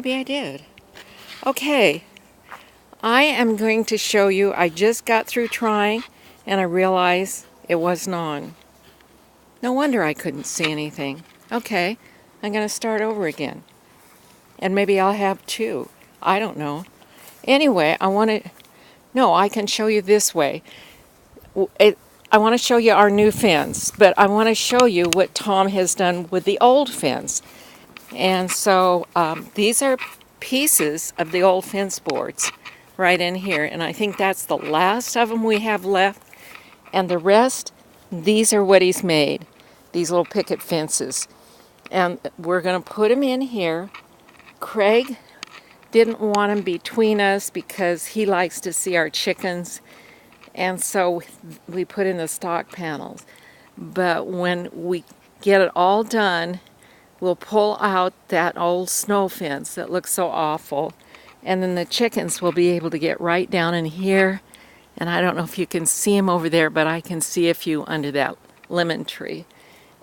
Maybe I did. Okay, I am going to show you. I just got through trying and I realized it wasn't on. No wonder I couldn't see anything. Okay, I'm going to start over again. And maybe I'll have two. I don't know. Anyway, no, I can show you this way. I want to show you our new fence, but I want to show you what Tom has done with the old fence. And so these are pieces of the old fence boards right in here. And I think that's the last of them we have left. And the rest, these are what he's made, these little picket fences. And we're going to put them in here. Craig didn't want them between us because he likes to see our chickens. And so we put in the stock panels. But when we get it all done, we'll pull out that old snow fence that looks so awful. And then the chickens will be able to get right down in here. And I don't know if you can see them over there, but I can see a few under that lemon tree.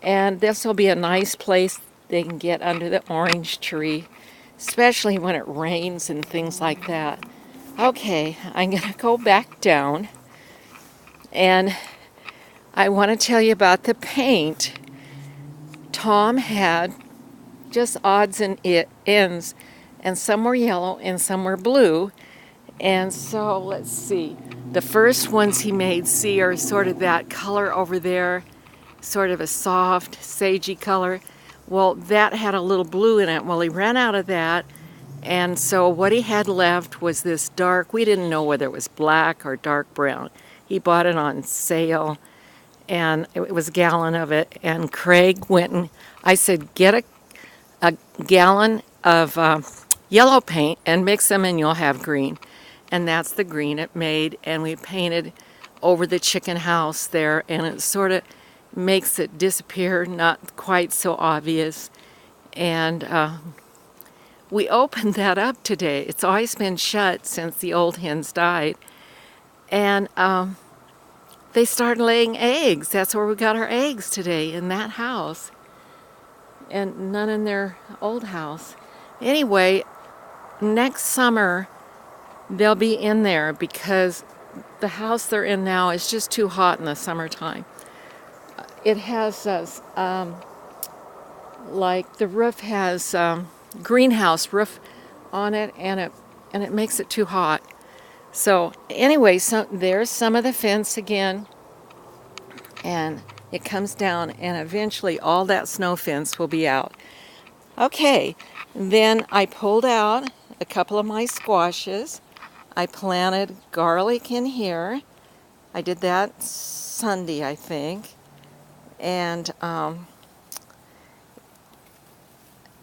And this will be a nice place they can get under the orange tree, especially when it rains and things like that. Okay, I'm going to go back down. And I want to tell you about the paint. Tom had just odds and ends, and some were yellow and some were blue. And so let's see. The first ones he made, see, are sort of that color over there, sort of a soft, sagey color. Well, that had a little blue in it. Well, he ran out of that, and so what he had left was this dark, we didn't know whether it was black or dark brown. He bought it on sale, and it was a gallon of it. And Craig went and I said, get a gallon of yellow paint and mix them and you'll have green. And that's the green it made. And we painted over the chicken house there, and it sort of makes it disappear, not quite so obvious. And we opened that up today. It's always been shut since the old hens died. And they started laying eggs. That's where we got our eggs today, in that house. And none in their old house. Anyway, next summer they'll be in there because the house they're in now is just too hot in the summertime. It has like the roof has greenhouse roof on it, and it makes it too hot. So anyway, there's some of the fence again, and it comes down, and eventually all that snow fence will be out. Okay, then I pulled out a couple of my squashes. I planted garlic in here. I did that Sunday, I think. And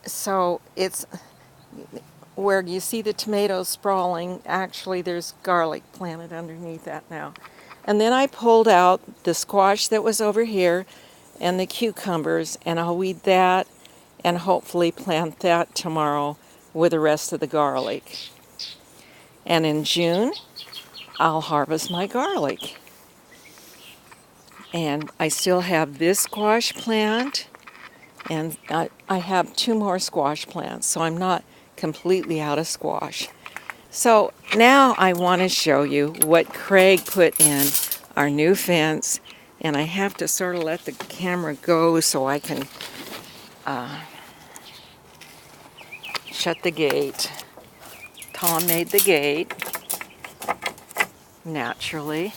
so it's where you see the tomatoes sprawling, actually there's garlic planted underneath that now. And then I pulled out the squash that was over here and the cucumbers, and I'll weed that and hopefully plant that tomorrow with the rest of the garlic. And in June, I'll harvest my garlic. And I still have this squash plant, and I have two more squash plants, so I'm not completely out of squash. So now I want to show you what Craig put in our new fence, and I have to sort of let the camera go so I can shut the gate. Tom made the gate, naturally,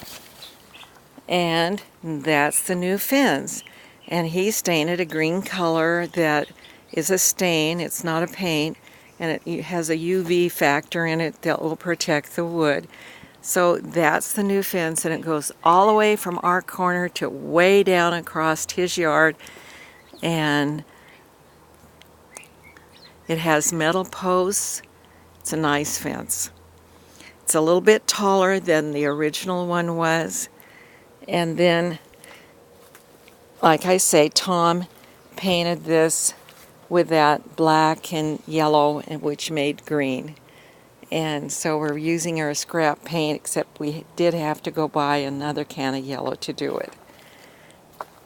and that's the new fence. And he stained it a green color that is a stain, it's not a paint, and it has a UV factor in it that will protect the wood. So that's the new fence, and it goes all the way from our corner to way down across his yard, and it has metal posts. It's a nice fence. It's a little bit taller than the original one was. And then, like I say, Tom painted this with that black and yellow, which made green. And so we're using our scrap paint, except we did have to go buy another can of yellow to do it.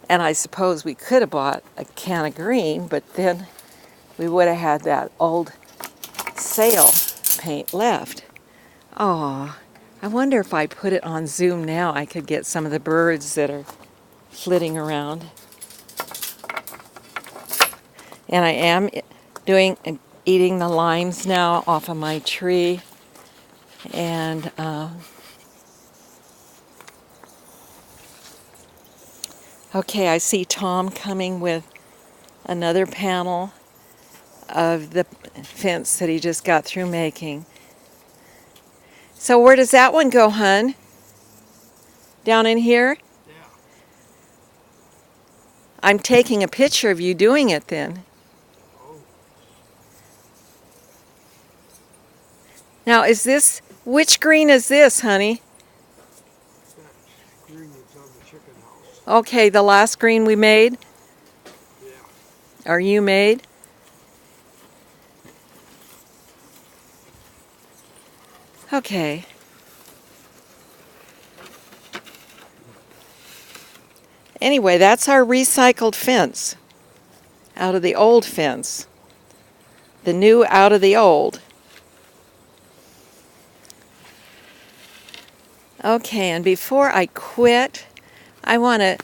And I suppose we could have bought a can of green, but then we would have had that old sail paint left. Oh, I wonder if I put it on zoom now I could get some of the birds that are flitting around. And I am eating the limes now off of my tree. And okay, I see Tom coming with another panel of the fence that he just got through making. So where does that one go, hun? Down in here? Yeah. I'm taking a picture of you doing it then. Oh. Now which green is this, honey? That green that's on the chicken house. Okay, the last green we made? Yeah. Or you made? Okay. Anyway, that's our recycled fence. Out of the old fence. The new out of the old. Okay, and before I quit, I want to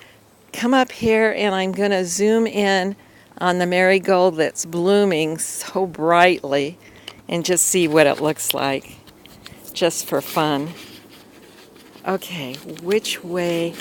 come up here and I'm going to zoom in on the marigold that's blooming so brightly and just see what it looks like, just for fun. Okay, which way?